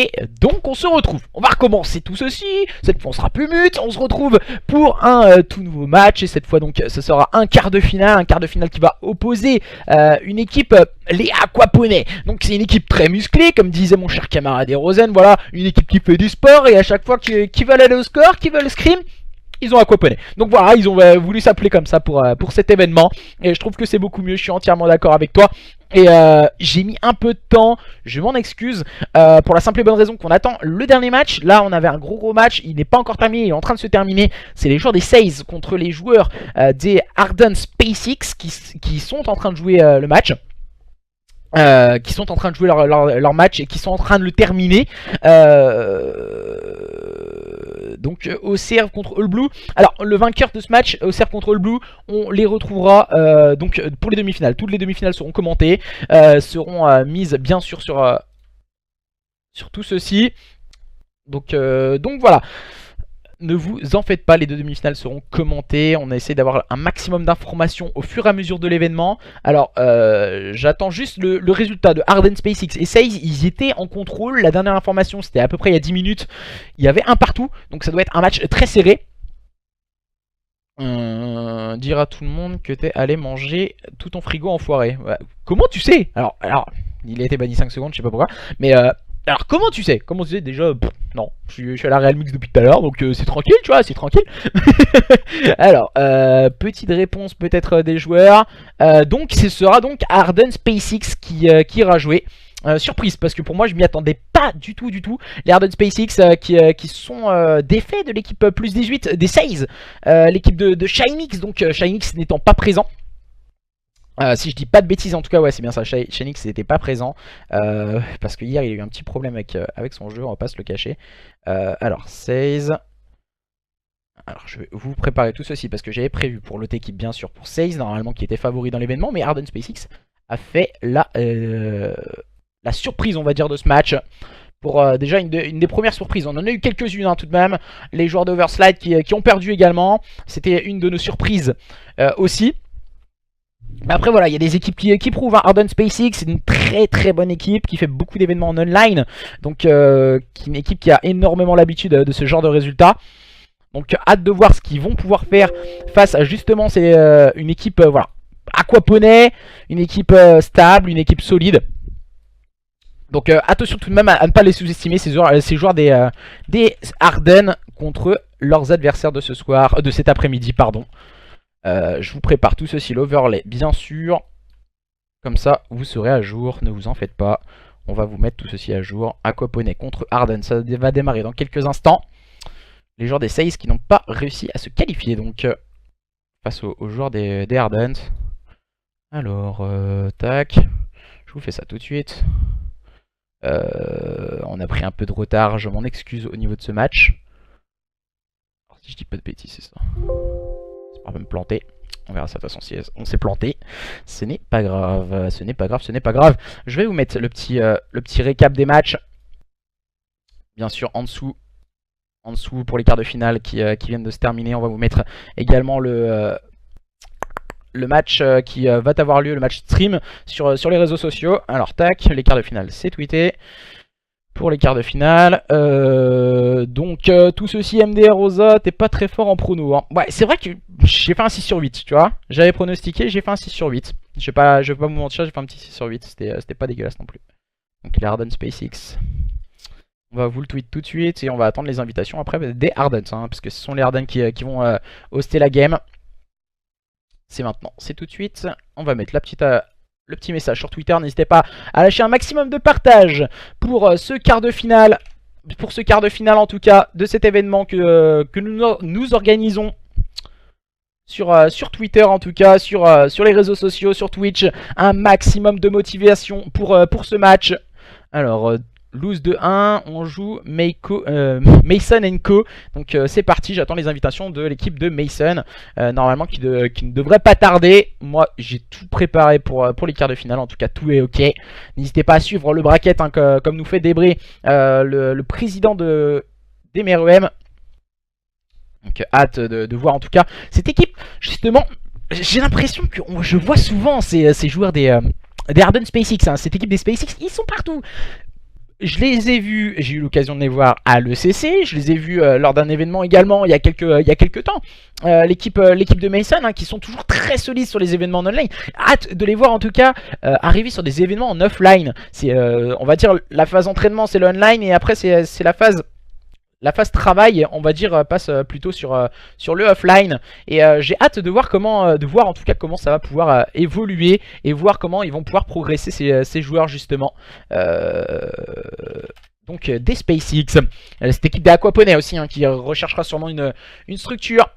Et donc on se retrouve, on va recommencer tout ceci, cette fois on sera plus mute, on se retrouve pour un tout nouveau match. Et cette fois donc ce sera un quart de finale qui va opposer une équipe, les Aquaponais. Donc c'est une équipe très musclée, comme disait mon cher camarade Erosen, voilà, une équipe qui fait du sport et à chaque fois qu'ils veulent aller au score, qu'ils veulent scrim, ils ont Aquaponais. Donc voilà, ils ont voulu s'appeler comme ça pour cet événement. Et je trouve que c'est beaucoup mieux, je suis entièrement d'accord avec toi. Et j'ai mis un peu de temps, je m'en excuse, pour la simple et bonne raison qu'on attend le dernier match. Là on avait un gros match, il n'est pas encore terminé, il est en train de se terminer. C'est les joueurs des Says contre les joueurs des Ardent SpaceX qui sont en train de jouer le match. Qui sont en train de jouer leur match et qui sont en train de le terminer. Donc OCR contre All Blue. Alors le vainqueur de ce match, OCR contre All Blue, on les retrouvera donc pour les demi-finales. Toutes les demi-finales seront commentées, seront mises bien sûr sur tout ceci. Donc voilà. Ne vous en faites pas, les deux demi-finales seront commentées. On a essayé d'avoir un maximum d'informations au fur et à mesure de l'événement. Alors, j'attends juste le résultat de Ardent SpaceX et Says. Ils étaient en contrôle. La dernière information, c'était à peu près il y a 10 minutes. Il y avait un partout, donc ça doit être un match très serré. Dire à tout le monde que t'es allé manger tout ton frigo enfoiré. Ouais. Comment tu sais? Alors, il a été banni 5 secondes, je sais pas pourquoi. Mais alors comment tu sais? Comment tu sais? Déjà, non, je suis à la Real Mix depuis tout à l'heure, donc c'est tranquille, tu vois, c'est tranquille. Alors, petite réponse peut-être des joueurs. Donc ce sera donc Ardent SpaceX qui ira jouer. Surprise, parce que pour moi je m'y attendais pas du tout. Les Ardent SpaceX qui sont défaits de l'équipe plus 18 des Says, l'équipe de Shinix, donc Shinix n'étant pas présent. Si je dis pas de bêtises, en tout cas, ouais, c'est bien ça. Shinix n'était pas présent parce que hier il y a eu un petit problème avec son jeu, on va pas se le cacher. Alors, Says. Alors, je vais vous préparer tout ceci parce que j'avais prévu pour l'autre équipe, bien sûr, pour Says, normalement qui était favori dans l'événement, mais Ardent SpaceX a fait la surprise, on va dire, de ce match. Pour déjà une des premières surprises. On en a eu quelques-unes tout de même. Les joueurs d'Overslide qui ont perdu également. C'était une de nos surprises aussi. Après voilà, il y a des équipes qui prouvent. Ardent SpaceX, c'est une très bonne équipe qui fait beaucoup d'événements en online. Donc une équipe qui a énormément l'habitude de ce genre de résultats. Donc hâte de voir ce qu'ils vont pouvoir faire face à justement une équipe voilà, Aquaponais, une équipe stable, une équipe solide. Donc attention tout de même à ne pas les sous-estimer, ces joueurs des Ardent contre leurs adversaires de ce soir, de cet après-midi, pardon. Je vous prépare tout ceci, l'overlay bien sûr. Comme ça vous serez à jour, ne vous en faites pas. On va vous mettre tout ceci à jour. Aquaponais contre Ardent, ça va démarrer dans quelques instants. Les joueurs des Says qui n'ont pas réussi à se qualifier donc face aux joueurs des Ardent. Alors tac, je vous fais ça tout de suite. On a pris un peu de retard, je m'en excuse au niveau de ce match. Alors, si je dis pas de bêtises, c'est ça. On va me planter. On verra ça de toute façon si on s'est planté. Ce n'est pas grave. Ce n'est pas grave. Je vais vous mettre le petit récap des matchs. Bien sûr en dessous pour les quarts de finale qui viennent de se terminer. On va vous mettre également le match qui va avoir lieu, le match stream sur les réseaux sociaux. Alors tac, les quarts de finale c'est tweeté. Pour les quarts de finale, donc tout ceci MDR Rosa, t'es pas très fort en prono hein. Ouais c'est vrai que j'ai fait un 6 sur 8 tu vois. J'avais pronostiqué, j'ai fait un 6 sur 8. Je vais pas vous mentir, j'ai fait un petit 6 sur 8, c'était pas dégueulasse non plus. Donc les Ardent SpaceX, on va vous le tweet tout de suite et on va attendre les invitations après des Ardent hein, parce que ce sont les Ardent qui vont hoster la game. C'est maintenant, c'est tout de suite. On va mettre le petit message sur Twitter, n'hésitez pas à lâcher un maximum de partage pour ce quart de finale. Pour ce quart de finale en tout cas de cet événement que nous organisons sur Twitter en tout cas, sur les réseaux sociaux, sur Twitch. Un maximum de motivation pour ce match. Alors lose de 1, on joue Mason & Co. Donc c'est parti, j'attends les invitations de l'équipe de Mason. Normalement qui ne devrait pas tarder. Moi j'ai tout préparé pour les quarts de finale, en tout cas tout est ok. N'hésitez pas à suivre le bracket hein, comme nous fait Débray, le président d'MREM. Donc hâte de voir en tout cas cette équipe. Justement, j'ai l'impression que je vois souvent ces joueurs des Ardent SpaceX, hein, cette équipe des SpaceX, ils sont partout. je les ai vus, j'ai eu l'occasion de les voir à l'ECC, je les ai vus lors d'un événement également il y a quelques temps. L'équipe de Mason hein, qui sont toujours très solides sur les événements en online. Hâte de les voir en tout cas arriver sur des événements en offline. C'est on va dire la phase entraînement c'est le online et après c'est la phase travail, on va dire, passe plutôt sur le offline. Et j'ai hâte de voir de voir en tout cas comment ça va pouvoir évoluer et voir comment ils vont pouvoir progresser ces joueurs justement. Donc des SpaceX, cette équipe d'Aquaponet aussi hein, qui recherchera sûrement une structure.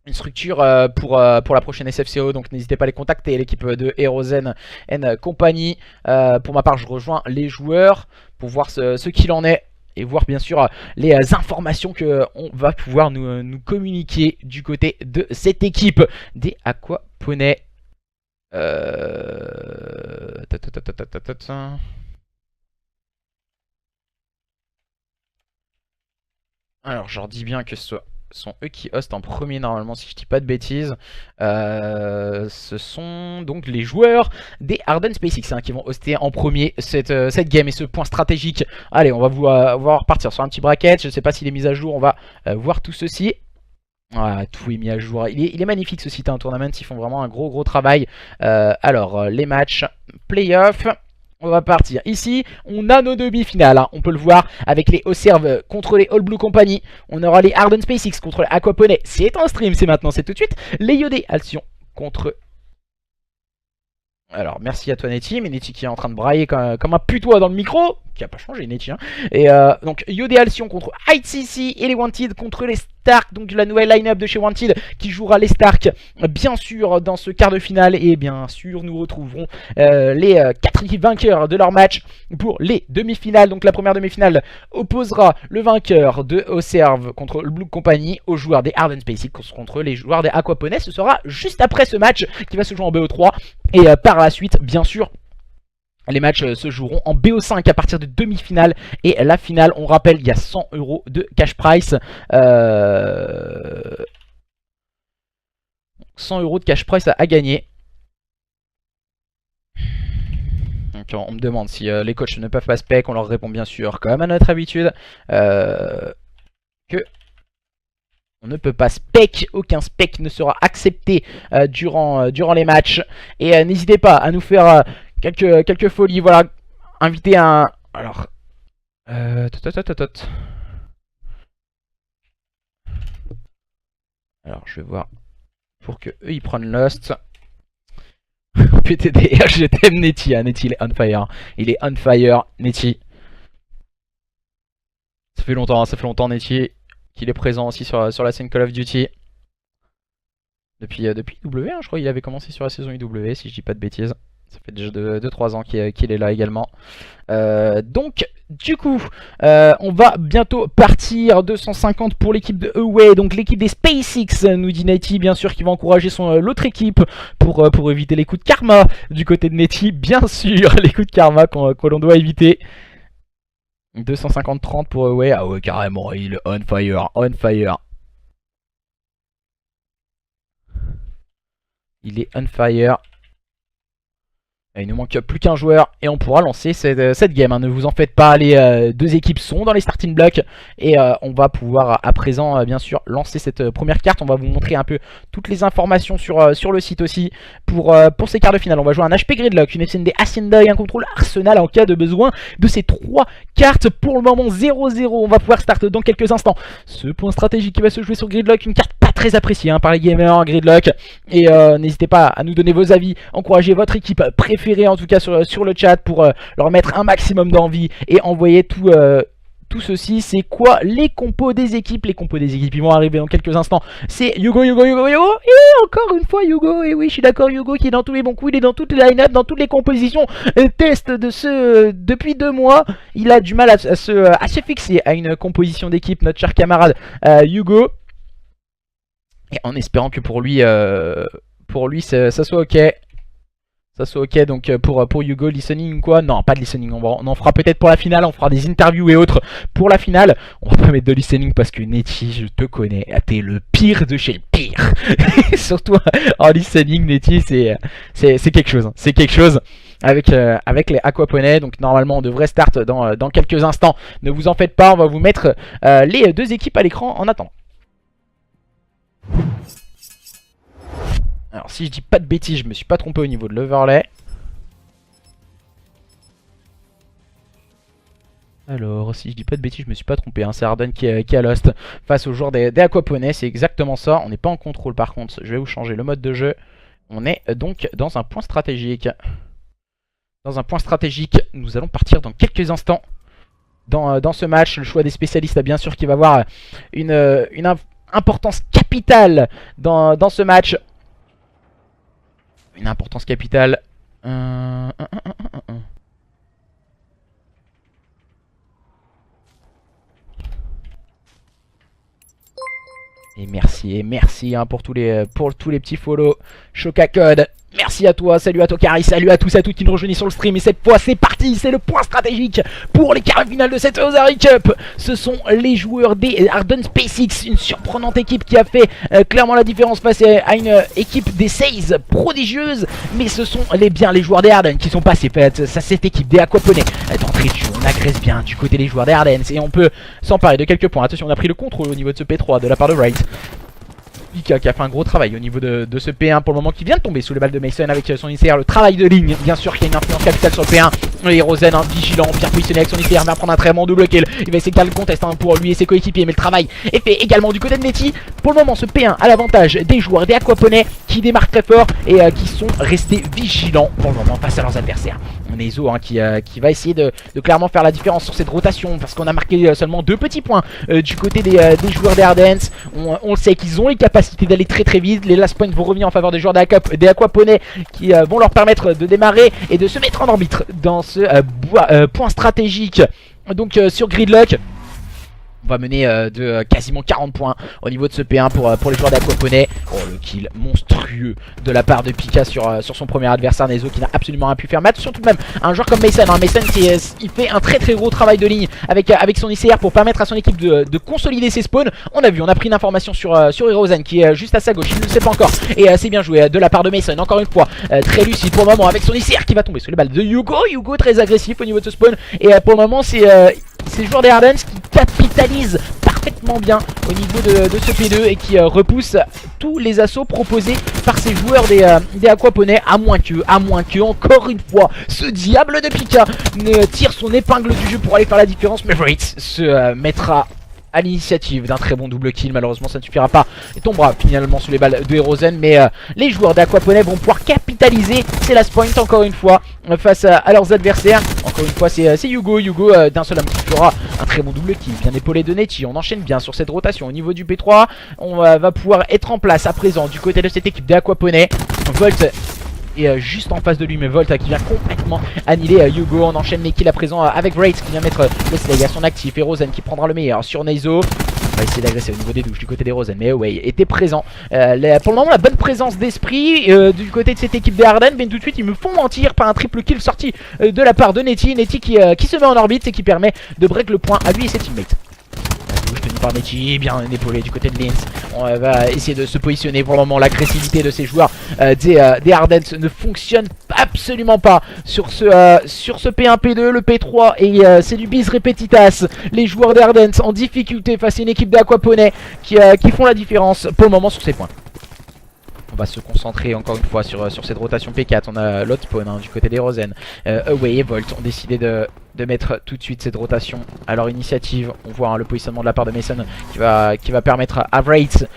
Une structure pour la prochaine SFCO, donc n'hésitez pas à les contacter, l'équipe de Herozen and compagnie. Pour ma part, je rejoins les joueurs pour voir ce qu'il en est et voir bien sûr les informations qu'on va pouvoir nous communiquer du côté de cette équipe des Aquaponet. Alors, je leur dis bien que ce sont eux qui hostent en premier normalement si je dis pas de bêtises. Ce sont donc les joueurs des Arden SpaceX hein, qui vont hoster en premier cette game et ce point stratégique. Allez, on va repartir sur un petit bracket. Je ne sais pas s'il est mis à jour, on va voir tout ceci. Voilà, tout est mis à jour. Il est magnifique ce site, un tournament, ils font vraiment un gros travail. Alors, les matchs, playoff. On va partir ici, on a nos demi-finales, hein. On peut le voir avec les Oserve contre les All Blue Company. On aura les Arden SpaceX contre les Aquaponet, c'est en stream, c'est maintenant, c'est tout de suite. Les Yodé Alcyon contre... Alors merci à toi Netty, mais Netty qui est en train de brailler comme un putois dans le micro, qui a pas changé Netty hein. Et donc Yodé Alcyon contre ITC et les Wanted contre les Stark, donc la nouvelle line-up de chez Wanted qui jouera les Stark bien sûr dans ce quart de finale. Et bien sûr nous retrouverons les 4 équipes vainqueurs de leur match pour les demi-finales. Donc la première demi-finale opposera le vainqueur de Oserve contre le Blue Company aux joueurs des Arden SpaceX contre les joueurs des Aquaponet. Ce sera juste après ce match qui va se jouer en BO3 et par la suite bien sûr les matchs se joueront en BO5 à partir de demi-finale. Et la finale, on rappelle, il y a 100 € de cash price. 100 € de cash price à gagner. Donc on me demande si les coachs ne peuvent pas spec. On leur répond bien sûr, comme à notre habitude, que on ne peut pas spec. Aucun spec ne sera accepté durant les matchs. Et n'hésitez pas à nous faire... quelques folies, voilà. Inviter un... Alors... Alors, je vais voir. Pour que eux, ils prennent Lost. PTDR, je t'aime Netty. Hein. Netty, il est on fire. Il est on fire, Netty. Ça fait longtemps, Netty, qu'il est présent aussi sur la scène Call of Duty. Depuis IW, hein, je crois qu'il avait commencé sur la saison IW, si je dis pas de bêtises. Ça fait déjà 2-3 ans qu'il est là également. Donc, du coup, on va bientôt partir. 250 pour l'équipe de Away. Donc, l'équipe des SpaceX, nous dit Netty, bien sûr, qui va encourager l'autre équipe pour éviter les coups de karma du côté de Netty. Bien sûr, les coups de karma que l'on doit éviter. 250-30 pour Away. Ah ouais, carrément, il est on fire, on fire. Il est on fire. Il ne manque plus qu'un joueur et on pourra lancer cette game, hein. Ne vous en faites pas, les deux équipes sont dans les starting blocks. Et on va pouvoir à présent bien sûr lancer cette première carte. On va vous montrer un peu toutes les informations sur le site aussi pour ces quarts de finale. On va jouer un HP Gridlock, une FCND Ascenda et un contrôle Arsenal en cas de besoin de ces 3 cartes. Pour le moment 0-0, on va pouvoir start dans quelques instants ce point stratégique qui va se jouer sur Gridlock. Une carte pas très appréciée hein, par les gamers, Gridlock. Et n'hésitez pas à nous donner vos avis, encourager votre équipe préférée en tout cas sur le chat pour leur mettre un maximum d'envie et envoyer tout ceci. C'est quoi les compos des équipes? Les compos des équipes, ils vont arriver dans quelques instants. C'est Hugo, et encore une fois Hugo, et oui je suis d'accord, Hugo qui est dans tous les bons coups, il est dans toutes les line-up, dans toutes les compositions. Test depuis 2 mois, il a du mal à se fixer à une composition d'équipe, notre cher camarade Hugo. Et en espérant que pour lui ça soit ok. Ça soit ok, donc pour Hugo, listening quoi? Non, pas de listening, on en fera peut-être pour la finale, on fera des interviews et autres pour la finale. On va pas mettre de listening parce que Netty, je te connais, t'es le pire de chez le pire. Surtout en listening, Netty, c'est quelque chose, hein. C'est quelque chose. avec les aquaponais. Donc normalement on devrait start dans quelques instants. Ne vous en faites pas, on va vous mettre les deux équipes à l'écran en attendant. Alors si je dis pas de bêtises, je me suis pas trompé au niveau de l'overlay. Alors, si je dis pas de bêtises, je me suis pas trompé, hein. C'est Arden qui est à Lost face aux joueurs des aquaponais, c'est exactement ça. On n'est pas en contrôle par contre, je vais vous changer le mode de jeu. On est donc dans un point stratégique. Dans un point stratégique, nous allons partir dans quelques instants dans ce match. Le choix des spécialistes, bien sûr, qui va avoir une importance capitale dans ce match. Une importance capitale. Et merci hein, pour tous les petits follow. Choca Code, merci à toi, salut à toi Carrie, salut à tous et à toutes qui nous rejoignent sur le stream. Et cette fois c'est parti, c'est le point stratégique pour les quarts finales de cette Ozari Cup. Ce sont les joueurs des Arden SpaceX, une surprenante équipe qui a fait clairement la différence face à une équipe des Says prodigieuse. Mais ce sont les joueurs des Arden qui sont passés face à cette équipe des aquaponais. D'entrée de jeu, on agresse bien du côté des joueurs des Arden et on peut s'emparer de quelques points. Attention, on a pris le contrôle au niveau de ce P3 de la part de Wright. Pika qui a fait un gros travail au niveau de ce P1 pour le moment, qui vient de tomber sous les balles de Mason avec son ICR. Le travail de ligne, bien sûr, qui a une influence capitale sur le P1. Et Rosen, vigilant, bien positionné avec son ICR, vient prendre un très bon double kill. Il va essayer de faire le contest pour lui et ses coéquipiers, mais le travail est fait également du côté de Netty. Pour le moment, ce P1 a l'avantage des joueurs des aquaponais qui démarquent très fort et qui sont restés vigilants pour le moment face à leurs adversaires. On est Zo qui va essayer de clairement faire la différence sur cette rotation, parce qu'on a marqué seulement 2 petits points du côté des joueurs des Ardens. On le sait qu'ils ont les capacités d'aller très très vite. Les last points vont revenir en faveur des joueurs des aquaponais qui vont leur permettre de démarrer et de se mettre en orbite dans ce point stratégique. Donc sur Gridlock, on va mener de quasiment 40 points au niveau de ce P1 pour les joueurs d'Aquaponais. Oh, le kill monstrueux de la part de Pika sur son premier adversaire, Nezo, qui n'a absolument rien pu faire. Mais attention tout de même, un joueur comme Mason, hein, Mason il fait un très très gros travail de ligne avec son ICR pour permettre à son équipe de consolider ses spawns. On a pris une information sur Herozen qui est juste à sa gauche, il ne le sait pas encore. Et c'est bien joué de la part de Mason, encore une fois, très lucide pour le moment avec son ICR qui va tomber sur les balles de Hugo. Hugo très agressif au niveau de ce spawn. Et pour le moment c'est les joueurs des Ardens qui capitalisent parfaitement bien au niveau de ce P2 et qui repoussent tous les assauts proposés par ces joueurs des aquaponais, à moins que, encore une fois, ce diable de Pika ne tire son épingle du jeu pour aller faire la différence. Mais Wright se mettra à l'initiative d'un très bon double kill. Malheureusement ça ne suffira pas, il tombera finalement sous les balles de Herozen. Mais les joueurs d'Aquaponais vont pouvoir capitaliser ces last points encore une fois face à leurs adversaires. Encore une fois c'est Hugo d'un seul homme qui fera un très bon double kill, bien épaulé de Netty. On enchaîne bien sur cette rotation au niveau du P3. On va pouvoir être en place à présent du côté de cette équipe d'Aquaponais. Volt et juste en face de lui, mais Volt qui vient complètement annihiler Hugo. On enchaîne les kills à présent avec Wraith qui vient mettre le slay à son actif, et Rosen qui prendra le meilleur sur Nezo. On va essayer d'agresser au niveau des douches du côté des Rosen, mais Away était présent. Pour le moment la bonne présence d'esprit du côté de cette équipe des Ardennes, mais tout de suite ils me font mentir par un triple kill sorti de la part de Netty. Netty qui se met en orbite et qui permet de break le point à lui et ses teammates. Tenu par Netty, bien épaulé du côté de Linz. On va essayer de se positionner. Pour le moment l'agressivité de ces joueurs des Ardens ne fonctionne absolument pas sur ce P1, P2, le P3 et c'est du bis repetitas. Les joueurs des Ardens en difficulté face à une équipe d'Aquaponais qui font la différence pour le moment sur ces points. On va se concentrer encore une fois sur cette rotation P4. On a l'autre spawn du côté des Rosen. Away et Volt ont décidé de mettre tout de suite cette rotation à leur initiative. On voit le positionnement de la part de Mason qui va permettre à Wraith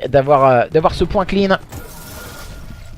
d'avoir ce point clean.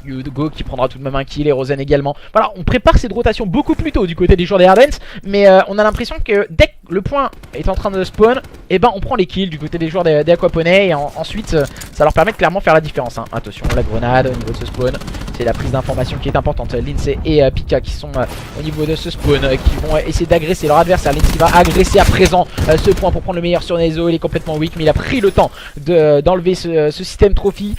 Hugo qui prendra tout de même un kill et Rosen également. Voilà, on prépare cette rotation beaucoup plus tôt du côté des joueurs des Ardens, mais on a l'impression que dès que le point est en train de spawn, et ben on prend les kills du côté des joueurs des Aquaponais et ensuite ça leur permet de clairement faire la différence. Attention, la grenade au niveau de ce spawn, c'est la prise d'information qui est importante. Lindsay et Pika qui sont au niveau de ce spawn, qui vont essayer d'agresser leur adversaire. Lindsay va agresser à présent ce point pour prendre le meilleur sur Nezo. Il est complètement weak, mais il a pris le temps d'enlever ce système trophy.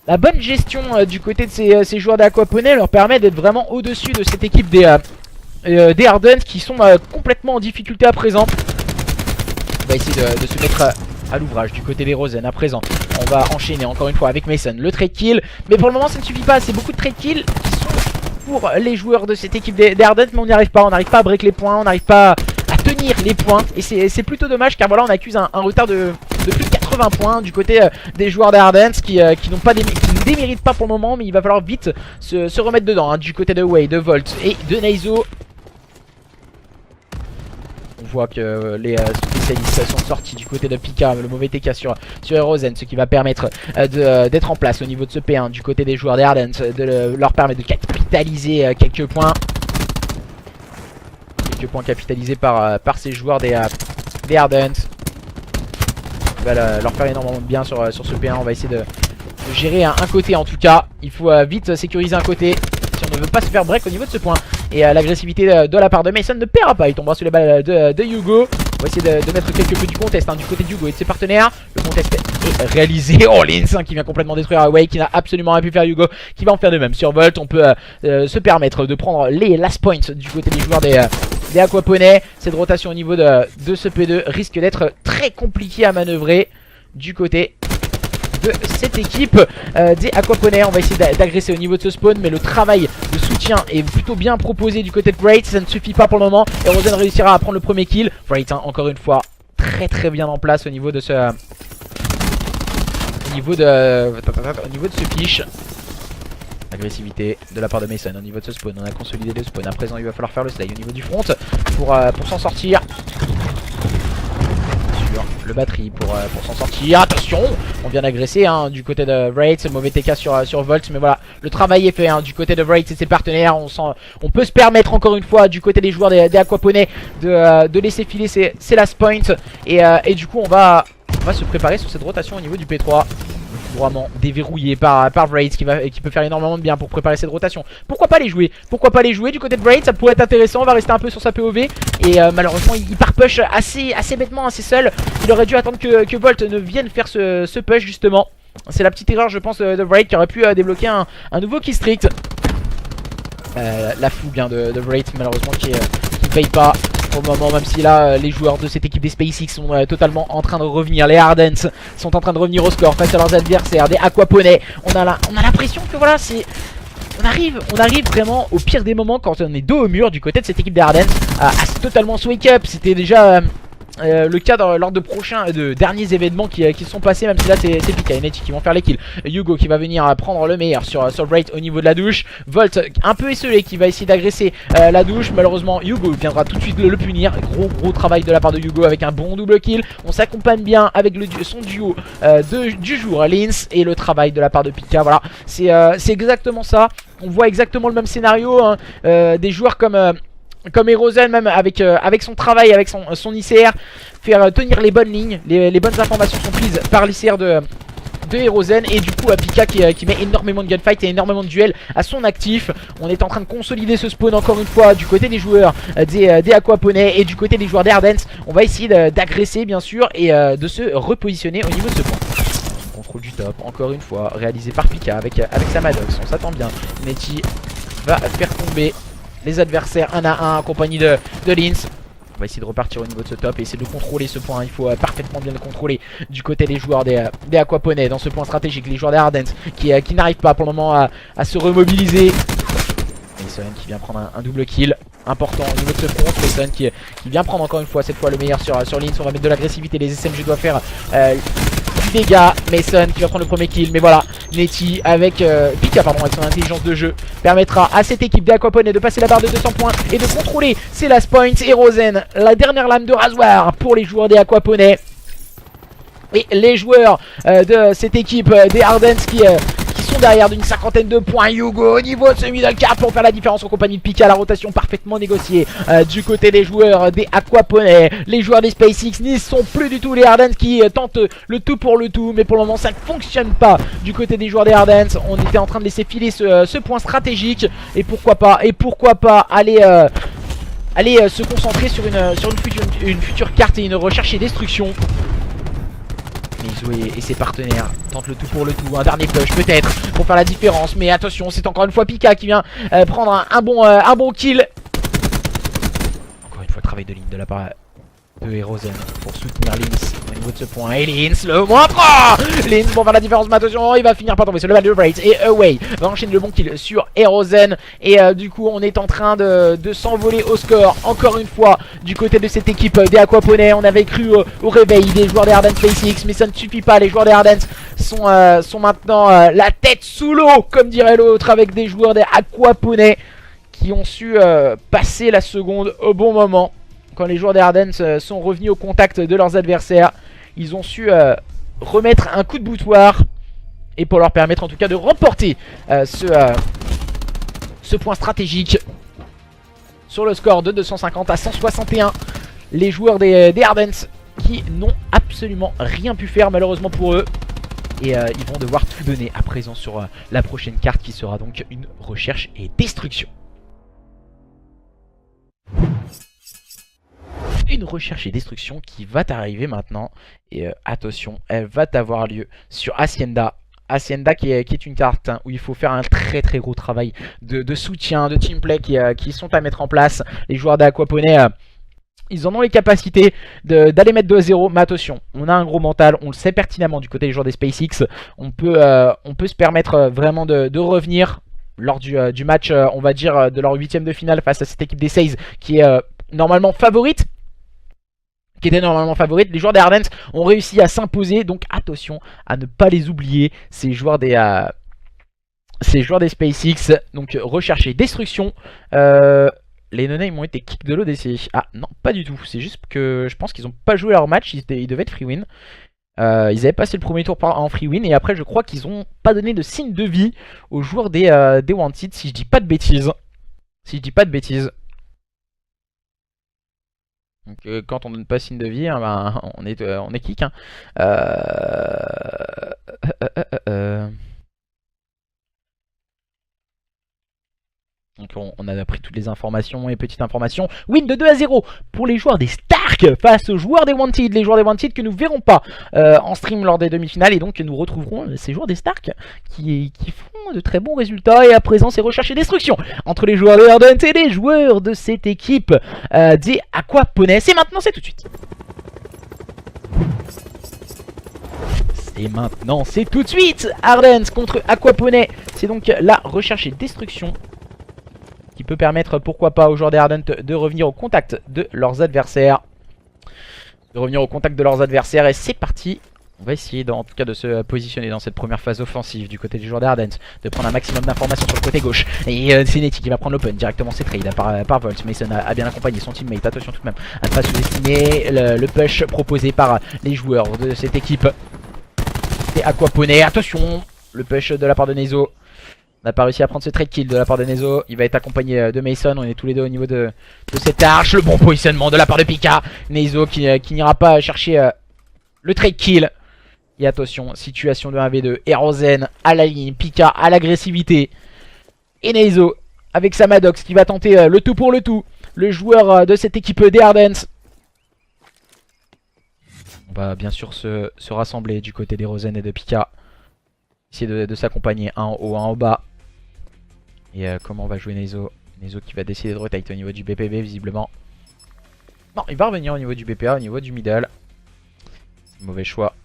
La bonne gestion du côté de ces joueurs d'Aquaponais leur permet d'être vraiment au-dessus de cette équipe des Ardens qui sont complètement en difficulté à présent. On va essayer de se mettre à l'ouvrage du côté des Rosen à présent. On va enchaîner encore une fois avec Mason le trade kill. Mais pour le moment ça ne suffit pas, c'est beaucoup de trade kill qui sont pour les joueurs de cette équipe des Ardents, mais on n'y arrive pas, à break les points, on n'arrive pas à tenir les points, et c'est plutôt dommage car voilà on accuse un retard de plus de 80 points du côté des joueurs des Ardents qui ne déméritent pas pour le moment, mais il va falloir vite se remettre dedans, hein, du côté de Way, de Volt et de Naizo. On voit que les spécialistes sont sortis du côté de Pika, le mauvais TK sur Erozen, ce qui va permettre d'être en place au niveau de ce P1 du côté des joueurs des Ardents, de leur permettre de capitaliser quelques points. Quelques points capitalisés par ces joueurs des Ardents. On va leur faire énormément de bien sur ce P1. On va essayer de gérer un côté en tout cas. Il faut vite sécuriser un côté si on ne veut pas se faire break au niveau de ce point. Et l'agressivité de la part de Mason ne paiera pas. Il tombera sur les balles de Hugo. On va essayer de mettre quelques peu du contest, hein, du côté de Hugo et de ses partenaires. Le contest est réalisé. Oh, Lins, hein, qui vient complètement détruire Away, qui n'a absolument rien pu faire Hugo, qui va en faire de même. Sur Volt, on peut se permettre de prendre les last points du côté des joueurs des Aquaponais. Cette rotation au niveau de ce P2 risque d'être très compliquée à manœuvrer du côté de cette équipe des Aquaponais. On va essayer d'agresser au niveau de ce spawn, mais le travail de soutien est plutôt bien proposé du côté de Wraith. Ça ne suffit pas pour le moment et Rosen réussira à prendre le premier kill. Wraith, hein, encore une fois très bien en place au niveau de ce au niveau de ce fiche. Agressivité de la part de Mason au niveau de ce spawn. On a consolidé le spawn. À présent il va falloir faire le slay au niveau du front pour s'en sortir. Le batterie pour s'en sortir. Attention, on vient d'agresser, hein, du côté de Wraith. Mauvais TK sur Volt, mais voilà, le travail est fait, hein, du côté de Wraith et ses partenaires. On peut se permettre encore une fois du côté des joueurs des Aquaponais de laisser filer ses last points. Et du coup on va se préparer sur cette rotation au niveau du P3. Vraiment déverrouillé par Wraith qui peut faire énormément de bien pour préparer cette rotation. Pourquoi pas les jouer? Pourquoi pas les jouer du côté de Wraith? Ça pourrait être intéressant. On va rester un peu sur sa POV. Et malheureusement il part push assez bêtement, assez seul. Il aurait dû attendre que Volt ne vienne faire ce push justement. C'est la petite erreur je pense de Wraith qui aurait pu débloquer un nouveau kill strict. La fougue, hein, de Wraith malheureusement qui paye pas pour le moment, même si là les joueurs de cette équipe des SpaceX sont totalement en train de revenir. Les Ardents sont en train de revenir au score face à leurs adversaires des Aquaponais. On a l'impression que voilà, on arrive vraiment au pire des moments quand on est dos au mur du côté de cette équipe des Ardents à totalement se wake up. C'était déjà le cas lors de derniers événements qui sont passés, même si là c'est Pika et Neti qui vont faire les kills. Hugo qui va venir prendre le meilleur sur Wraith au niveau de la douche. Volt un peu esselé qui va essayer d'agresser la douche. Malheureusement Hugo viendra tout de suite le punir. Gros travail de la part de Hugo avec un bon double kill. On s'accompagne bien avec son duo du jour, Lins, et le travail de la part de Pika. Voilà, c'est exactement ça. On voit exactement le même scénario, hein, des joueurs comme Erozen, même avec son travail, avec son ICR, faire tenir les bonnes lignes, les bonnes informations sont prises par l'ICR de Erozen. Et du coup Pika qui met énormément de gunfight et énormément de duels à son actif. On est en train de consolider ce spawn encore une fois du côté des joueurs des Aquaponais et du côté des joueurs des Ardents. On va essayer d'agresser bien sûr et de se repositionner au niveau de ce point. Contrôle du top, encore une fois, réalisé par Pika avec sa Maddox. On s'attend bien. Neti va faire tomber les adversaires un à un en compagnie de Lins. On va essayer de repartir au niveau de ce top et essayer de contrôler ce point. Il faut parfaitement bien le contrôler du côté des joueurs des Aquaponais dans ce point stratégique. Les joueurs des Ardents qui n'arrivent pas pour le moment à se remobiliser. Mason qui vient prendre un double kill important au niveau de ce front. Mason qui vient prendre encore une fois, cette fois le meilleur sur Lins. On va mettre de l'agressivité. Les SMG doivent faire du dégât. Mason qui va prendre le premier kill. Mais voilà, Neti avec Pika pardon, avec son intelligence de jeu permettra à cette équipe d'Aquaponais de passer la barre de 200 points et de contrôler ses last points. Et Rosen, la dernière lame de rasoir pour les joueurs des Aquaponais. Et les joueurs de cette équipe des Ardents qui sont derrière d'une cinquantaine de points. Hugo au niveau de ce middle card pour faire la différence en compagnie de Pika. La rotation parfaitement négociée du côté des joueurs des Aquaponais. Les joueurs des SpaceX n'y sont plus du tout. Les Ardents qui tentent le tout pour le tout, mais pour le moment ça ne fonctionne pas du côté des joueurs des Ardents. On était en train de laisser filer ce point stratégique et pourquoi pas aller se concentrer sur une future carte et une recherche et destruction. Mizo et ses partenaires tentent le tout pour le tout. Un dernier push peut-être pour faire la différence. Mais attention, c'est encore une fois Pika qui vient prendre un bon kill. Encore une fois, travail de ligne de la part de Erozen pour soutenir Lins au niveau de ce point. Et Lins le moins 3. Lins pour faire la différence, mais attention, il va finir par tomber sur le bal de Wraith. Et Away va enchaîner le bon kill sur Erozen. Et du coup on est en train de s'envoler au score encore une fois du côté de cette équipe des Aquaponais. On avait cru au réveil des joueurs des Ardent SpaceX, mais ça ne suffit pas. Les joueurs des Ardent sont maintenant la tête sous l'eau, comme dirait l'autre, avec des joueurs des Aquaponais qui ont su passer la seconde au bon moment. Quand les joueurs des Ardents sont revenus au contact de leurs adversaires, ils ont su remettre un coup de boutoir, et pour leur permettre en tout cas de remporter ce point stratégique sur le score de 250 à 161. Les joueurs des Ardents qui n'ont absolument rien pu faire malheureusement pour eux. Et ils vont devoir tout donner à présent sur la prochaine carte, qui sera donc une recherche et destruction. Une recherche et destruction qui va t'arriver maintenant. Et attention, elle va avoir lieu sur Hacienda. Hacienda qui est une carte où il faut faire un très gros travail de soutien, de teamplay qui sont à mettre en place. Les joueurs d'Aquaponais, ils en ont les capacités d'aller mettre 2-0. Mais attention, on a un gros mental, on le sait pertinemment du côté des joueurs des SpaceX. On peut se permettre vraiment de revenir lors du match, on va dire, de leur 8ème de finale face à cette équipe des Says qui est normalement favorite. Les joueurs des Ardents ont réussi à s'imposer, donc attention à ne pas les oublier, ces joueurs des SpaceX. Donc rechercher destruction. Les no-names ont été kick de l'ODC. Ah non, pas du tout, c'est juste que je pense qu'ils n'ont pas joué leur match, ils devaient être free win. Ils avaient passé le premier tour en free win, et après je crois qu'ils n'ont pas donné de signe de vie aux joueurs des Wanted, si je dis pas de bêtises. Donc quand on donne pas signe de vie, hein, ben, on est kick. Hein. Donc on a appris toutes les informations et petites informations. Win de 2-0 pour les joueurs des Stark face aux joueurs des Wanted. Les joueurs des Wanted que nous verrons pas en stream lors des demi-finales. Et donc nous retrouverons ces joueurs des Stark qui font de très bons résultats. Et à présent c'est recherche et destruction entre les joueurs des Ardent et les joueurs de cette équipe des Aquaponais. C'est maintenant, c'est tout de suite. Et maintenant c'est tout de suite. Ardent contre Aquaponais. C'est donc la recherche et destruction qui peut permettre, pourquoi pas, aux joueurs des Ardent de revenir au contact de leurs adversaires. Et c'est parti. On va essayer en tout cas de se positionner dans cette première phase offensive du côté des joueurs des Ardent, de prendre un maximum d'informations sur le côté gauche. Et c'est Netty qui va prendre l'open directement, c'est trade par Volt. Mason a bien accompagné son teammate, attention tout de même à ne pas sous-estimer le push proposé par les joueurs de cette équipe. Et Aquaponais, attention, le push de la part de Nezo. On n'a pas réussi à prendre ce trade kill de la part de Nezo. Il va être accompagné de Mason. On est tous les deux au niveau de cette arche. Le bon positionnement de la part de Pika. Nezo qui n'ira pas chercher le trade kill. Et attention, situation de 1v2. Erozen à la ligne. Pika à l'agressivité. Et Nezo avec sa Maddox qui va tenter le tout pour le tout. Le joueur de cette équipe des Ardents. On va bien sûr se rassembler du côté d'Erozen et de Pika. Essayer de s'accompagner un en haut, un en bas. Et comment va jouer Nezo? Nezo qui va décider de rotate au niveau du BPB visiblement. Non, il va revenir au niveau du BPA, au niveau du middle. Mauvais choix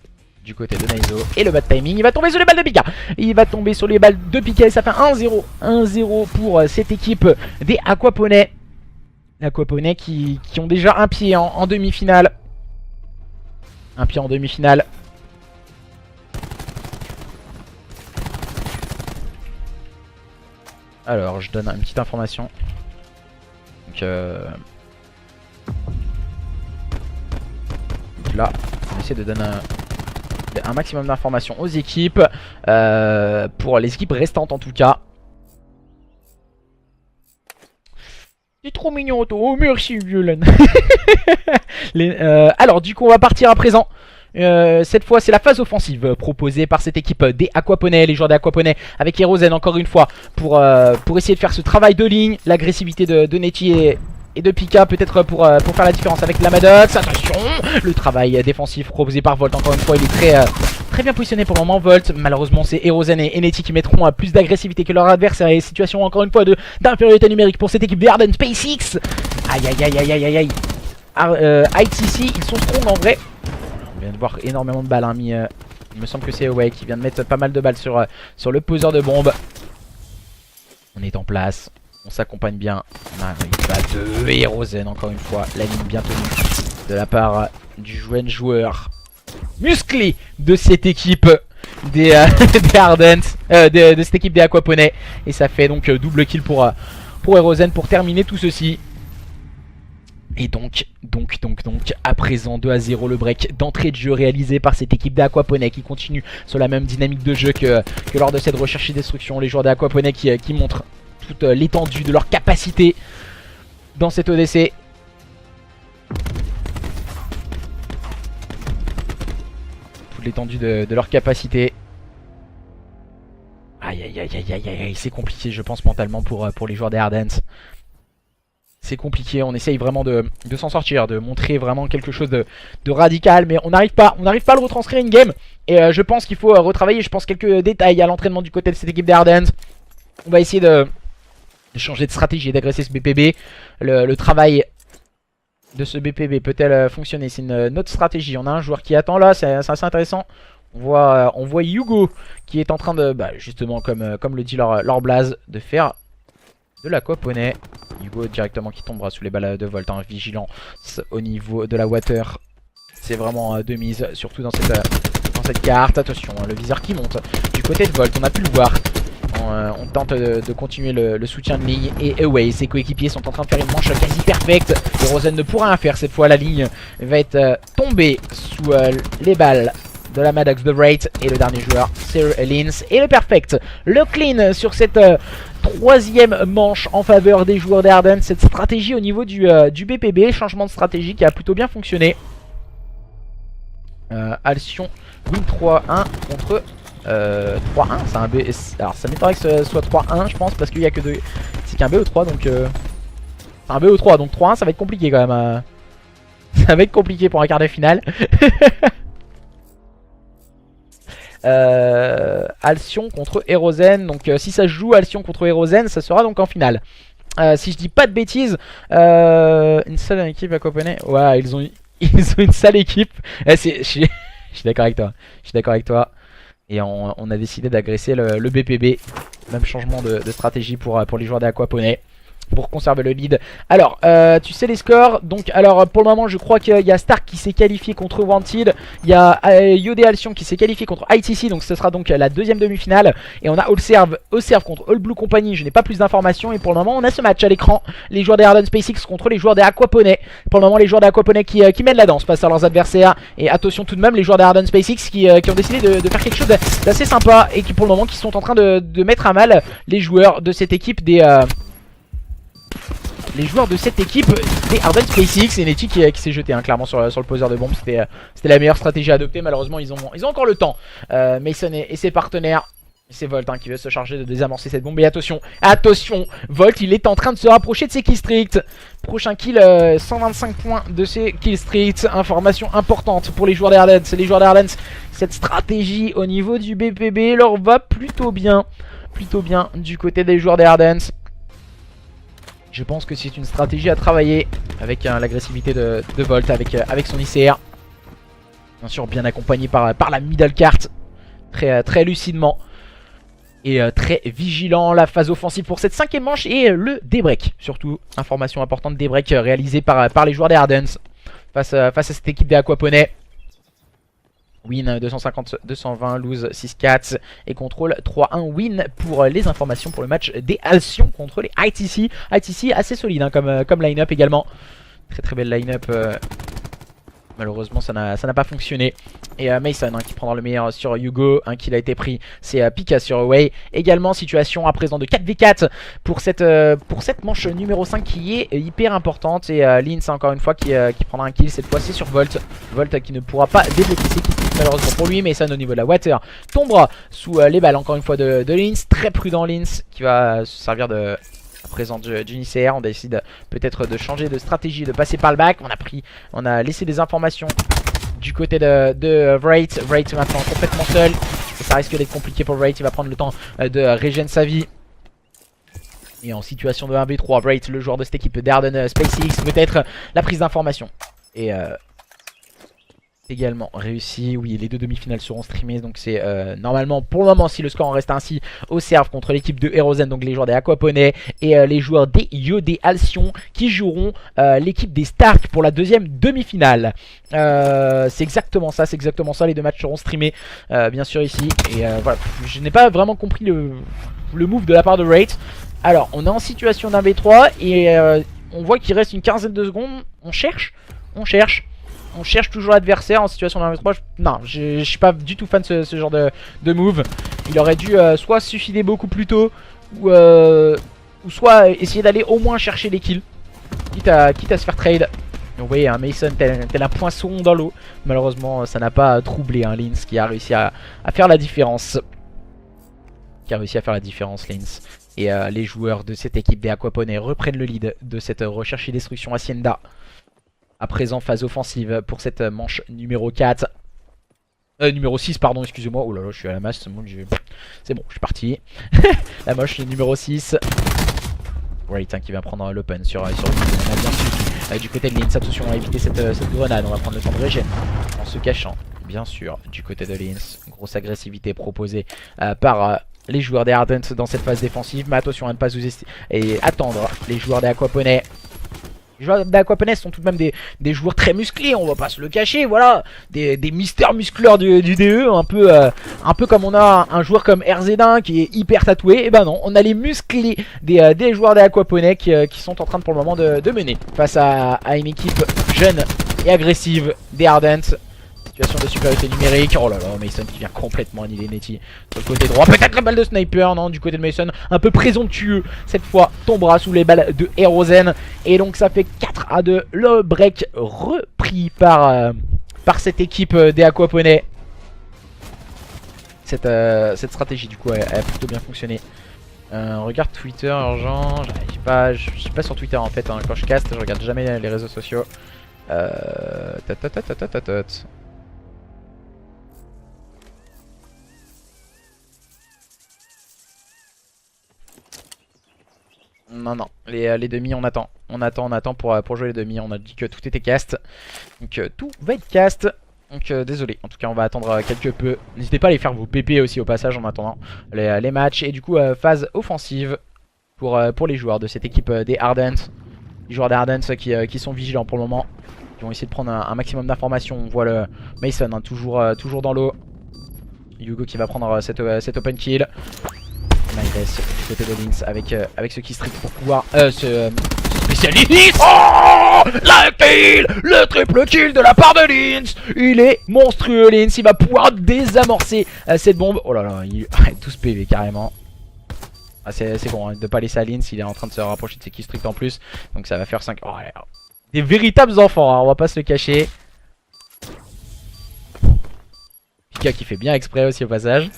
du côté de Nezo. Et le bad timing, il va tomber sur les balles de Pika. Il va tomber sur les balles de Pika et ça fait 1-0. 1-0 pour cette équipe des Aquaponais. Les Aquaponais qui ont déjà un pied en demi-finale. Un pied en demi-finale. Alors, je donne une petite information. Donc là, on essaie de donner un maximum d'informations aux équipes. Pour les équipes restantes en tout cas. C'est trop mignon, Otto. Oh, merci, Violen. Alors, du coup, on va partir à présent. Cette fois c'est la phase offensive proposée par cette équipe des Aquaponais, les joueurs des Aquaponais avec Erozen encore une fois pour essayer de faire ce travail de ligne, l'agressivité de Netty et de Pika peut-être pour faire la différence avec la Maddox. Attention, le travail défensif proposé par Volt encore une fois, il est très bien positionné pour le moment. Volt, malheureusement c'est Erozen et Netty qui mettront plus d'agressivité que leur adversaire et situation encore une fois d'infériorité numérique pour cette équipe des Ardent SpaceX. Aïe aïe aïe aïe aïe aïe aïe. ITC, ils sont strong en vrai. On vient de voir énormément de balles, hein, il me semble que c'est Away qui vient de mettre pas mal de balles sur le poseur de bombes. On est en place, on s'accompagne bien. On a une balle de Hérozen encore une fois, la ligne bien tenue de la part du jeune joueur musclé de cette équipe des Ardents, de cette équipe des Aquaponais. Et ça fait donc double kill pour Hérozen pour terminer tout ceci. Et donc, à présent 2-0 le break d'entrée de jeu réalisé par cette équipe d'Aquaponais qui continue sur la même dynamique de jeu que lors de cette recherche et destruction. Les joueurs d'Aquaponais qui montrent toute l'étendue de leur capacité dans cette ODC. Toute l'étendue de leur capacité. Aïe aïe aïe aïe aïe aïe, c'est compliqué je pense mentalement pour les joueurs des Ardents. C'est compliqué, on essaye vraiment de s'en sortir, de montrer vraiment quelque chose de radical, mais on n'arrive pas à le retranscrire in game. Et je pense qu'il faut retravailler, je pense, quelques détails à l'entraînement du côté de cette équipe des Ardents. On va essayer de changer de stratégie et d'agresser ce BPB. Le travail de ce BPB peut-elle fonctionner? C'est une autre stratégie. On a un joueur qui attend là, c'est assez intéressant. On voit Hugo qui est en train de, justement comme le dit leur blaze, de faire de l'Aquaponais. Hugo directement qui tombera sous les balles de Volt, hein, vigilant au niveau de la water. C'est vraiment de mise, surtout dans cette carte. Attention, le viseur qui monte du côté de Volt, on a pu le voir. On tente de continuer le soutien de ligne. Et Away, ses coéquipiers sont en train de faire une manche quasi perfecte. Et Hérozen ne pourra rien faire cette fois. La ligne va être tombée sous les balles de la Maddox de Wraith. Et le dernier joueur, c'est Lins. Et le perfect, le clean sur cette troisième manche en faveur des joueurs d'Ardent. Cette stratégie au niveau du BPB, changement de stratégie qui a plutôt bien fonctionné. Alcyon win 3-1 contre 3-1. C'est un B. Alors ça m'étonnerait que ce soit 3-1 je pense, parce qu'il n'y a que deux. C'est qu'un BO3 donc c'est un BO3 donc 3-1 ça va être compliqué quand même. Ça va être compliqué pour un quart de finale. Alcyon contre Hérozen. Donc si ça joue Alcyon contre Hérozen, ça sera donc en finale. Si je dis pas de bêtises, une seule équipe à Aquaponais. Ouais, ils ont une sale équipe. Je suis d'accord avec toi. Je suis d'accord avec toi. Et on a décidé d'agresser le BPB. Même changement de stratégie pour les joueurs d'Aquaponais, pour conserver le lead. Alors, tu sais les scores. Donc, alors pour le moment, je crois qu'il y a Stark qui s'est qualifié contre Wanted. Il y a Yodé Alcyon qui s'est qualifié contre ITC. Donc, ce sera donc la deuxième demi-finale. Et on a Allserve contre All Blue Company. Je n'ai pas plus d'informations. Et pour le moment, on a ce match à l'écran. Les joueurs des Ardent SpaceX contre les joueurs des Aquaponais. Pour le moment, les joueurs des Aquaponais qui mènent la danse face à leurs adversaires. Et attention tout de même, les joueurs des Ardent SpaceX qui ont décidé de faire quelque chose d'assez sympa. Et qui pour le moment, qui sont en train de mettre à mal les joueurs de cette équipe des Ardent SpaceX. C'est Netty qui s'est jeté clairement sur le poseur de bombes. C'était la meilleure stratégie à adopter. Malheureusement ils ont encore le temps. Mason et ses partenaires. C'est Volt qui veut se charger de désamorcer cette bombe. Et attention, Volt il est en train de se rapprocher de ses killstreaks. Prochain kill, 125 points de ses killstreaks. Information importante pour les joueurs d'Ardent. Les joueurs d'Ardent, cette stratégie au niveau du BPB leur va plutôt bien. Plutôt bien du côté des joueurs d'Ardent. Je pense que c'est une stratégie à travailler avec l'agressivité de Volt, avec son ICR. Bien sûr, bien accompagné par la middle cart. Très lucidement. Et très vigilant. La phase offensive pour cette cinquième manche. Et le débreak. Surtout, information importante, débreak réalisé par les joueurs des Ardents. Face à cette équipe des Aquaponais. Win 250-220, lose 6-4 et contrôle 3-1. Win pour les informations pour le match des Alcyon contre les ITC. ITC assez solide comme line-up également. Très belle line-up. Malheureusement ça n'a pas fonctionné. Et Mason qui prendra le meilleur sur Hugo. Un kill a été pris, c'est Pika sur Away. Également situation à présent de 4v4 pour cette manche numéro 5 qui est hyper importante. Et Lins encore une fois qui prendra un kill. Cette fois c'est sur Volt. Volt qui ne pourra pas débloquer ses kills malheureusement pour lui. Mason au niveau de la water tombera sous les balles encore une fois de Lins. Très prudent Lins qui va se servir de présent d'une ICR. On décide peut-être de changer de stratégie, de passer par le back. On a laissé des informations du côté de Wraith. Wraith maintenant complètement seul. Et ça risque d'être compliqué pour Wraith. Il va prendre le temps de régénérer sa vie. Et en situation de 1v3, Wraith, le joueur de cette équipe d'Ardent SpaceX, peut-être la prise d'information. Et également réussi. Oui, les deux demi-finales seront streamées. Donc c'est normalement pour le moment, si le score en reste ainsi, au serve contre l'équipe de Herozen, donc les joueurs des Aquaponais, et les joueurs des Yodé Alcyon qui joueront l'équipe des Stark pour la deuxième demi-finale. C'est exactement ça, les deux matchs seront streamés bien sûr ici. Et voilà, je n'ai pas vraiment compris le move de la part de Rate. Alors on est en situation d'un V3 et on voit qu'il reste une quinzaine de secondes. On cherche toujours l'adversaire en situation d'un V3. Non, je suis pas du tout fan de ce genre de move. Il aurait dû soit se suicider beaucoup plus tôt, ou soit essayer d'aller au moins chercher les kills, quitte à se faire trade. Et vous voyez, Mason tel un poisson dans l'eau. Malheureusement, ça n'a pas troublé Lins qui a réussi à faire la différence. Lins. Et les joueurs de cette équipe des Aquaponais reprennent le lead de cette recherche et destruction Hacienda. À présent, phase offensive pour cette manche numéro 4. Numéro 6, pardon, excusez-moi. Oh là là, je suis à la masse. C'est bon, je suis parti. La manche numéro 6. Right, qui va prendre l'open sur le on a bien su. Du côté de Lins, attention à éviter cette grenade. On va prendre le temps de régène en se cachant. Bien sûr, du côté de Lins, grosse agressivité proposée par les joueurs des Ardents dans cette phase défensive. Mais attention à ne pas sous-estimer et attendre les joueurs des Aquaponais. Les joueurs d'Aquaponais sont tout de même des joueurs très musclés, on va pas se le cacher, voilà. Des mystères muscleurs du DE, un peu comme on a un joueur comme RZ1 qui est hyper tatoué. Et ben non, on a les musclés des joueurs d'Aquaponais qui sont en train pour le moment de mener face à une équipe jeune et agressive des Ardents. Situation de supériorité numérique. Oh là là, Mason qui vient complètement annihiler Netty. Sur le côté droit, peut-être la balle de sniper. Non, du côté de Mason, un peu présomptueux. Cette fois, tombera sous les balles de Herozen. Et donc ça fait 4-2. Le break repris par cette équipe des Aquaponais. Cette stratégie du coup a plutôt bien fonctionné. Regarde Twitter urgent. Je suis pas sur Twitter en fait quand je caste. Je regarde jamais les réseaux sociaux. Non, les demi on attend. On attend pour jouer les demi. On a dit que tout était cast. Donc tout va être cast. Donc désolé, en tout cas on va attendre quelque peu. N'hésitez pas à aller faire vos PP aussi au passage en attendant les matchs. Et du coup phase offensive pour les joueurs de cette équipe des Ardents. Les joueurs des Ardents qui sont vigilants pour le moment. Qui vont essayer de prendre un maximum d'informations. On voit le Mason toujours dans l'eau. Hugo qui va prendre cet open kill. Nice du côté de Lins avec ce qui strict pour pouvoir se spécialise. Oh la kill, le triple kill de la part de Lins. Il est monstrueux Lins, il va pouvoir désamorcer cette bombe. Oh là là, il arrête 12 PV carrément. Ah, c'est bon hein, de pas laisser à Lins, il est en train de se rapprocher de ses kills strict en plus. Donc ça va faire 5. Oh, des véritables enfants hein, on va pas se le cacher. Pika qui fait bien exprès aussi au passage.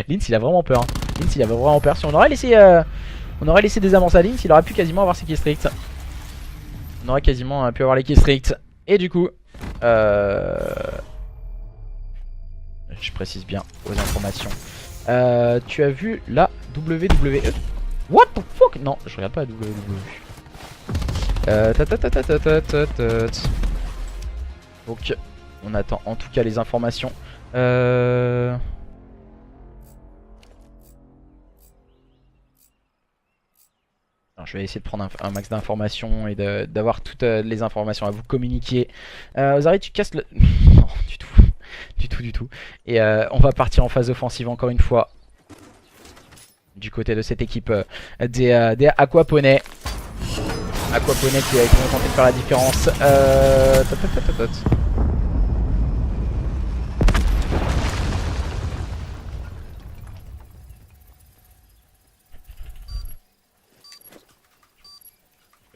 Lins il a vraiment peur hein. Lins il avait vraiment peur. Si on aurait laissé des avances à Lins, il aurait pu quasiment avoir ses kills stricts. On aurait quasiment pu avoir les kills stricts. Et du coup je précise bien aux informations. Tu as vu la WWE? What the fuck? Non je regarde pas la WWE. Donc on attend en tout cas les informations. Alors, je vais essayer de prendre un max d'informations et d'avoir toutes les informations à vous communiquer. Ozari, tu casses le... Non, du tout. Et on va partir en phase offensive encore une fois. Du côté de cette équipe des Aquaponais. Aquaponais qui vont tenter de faire la différence.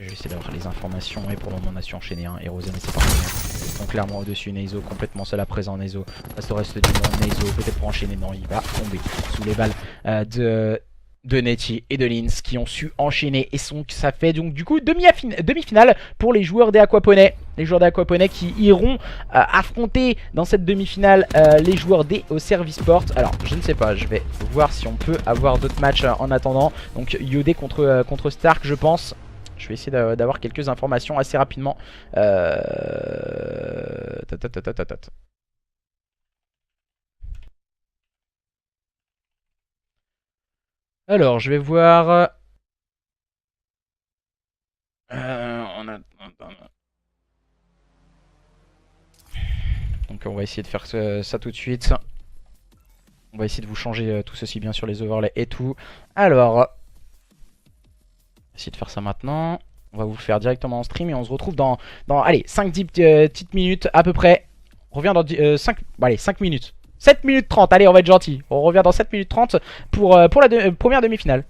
Je vais essayer d'avoir les informations et pour le moment on a su enchaîner hein. Herozen et ses partenaires sont clairement au-dessus. Neizo complètement seul à présent. Neizo reste du monde. Neizo peut-être pour enchaîner. Non, il va tomber sous les balles de Netty et de Lins qui ont su enchaîner. Et ça fait donc du coup demi-finale pour les joueurs des Aquaponais. Les joueurs des Aquaponais qui iront affronter dans cette demi-finale les joueurs des Serviceport. Alors je ne sais pas, je vais voir si on peut avoir d'autres matchs en attendant. Donc Yodé contre Stark je pense. Je vais essayer d'avoir quelques informations assez rapidement. Ta, ta, ta, ta, ta, ta. Alors, je vais voir. Donc on va essayer de faire ça tout de suite. On va essayer de vous changer tout ceci bien sur les overlays et tout. Alors, essayer de faire ça maintenant. On va vous le faire directement en stream et on se retrouve dans allez, 5-10 petites minutes à peu près. On revient dans 5, allez, 5 minutes. 7 minutes 30, allez, on va être gentil. On revient dans 7 minutes 30 pour la première demi-finale.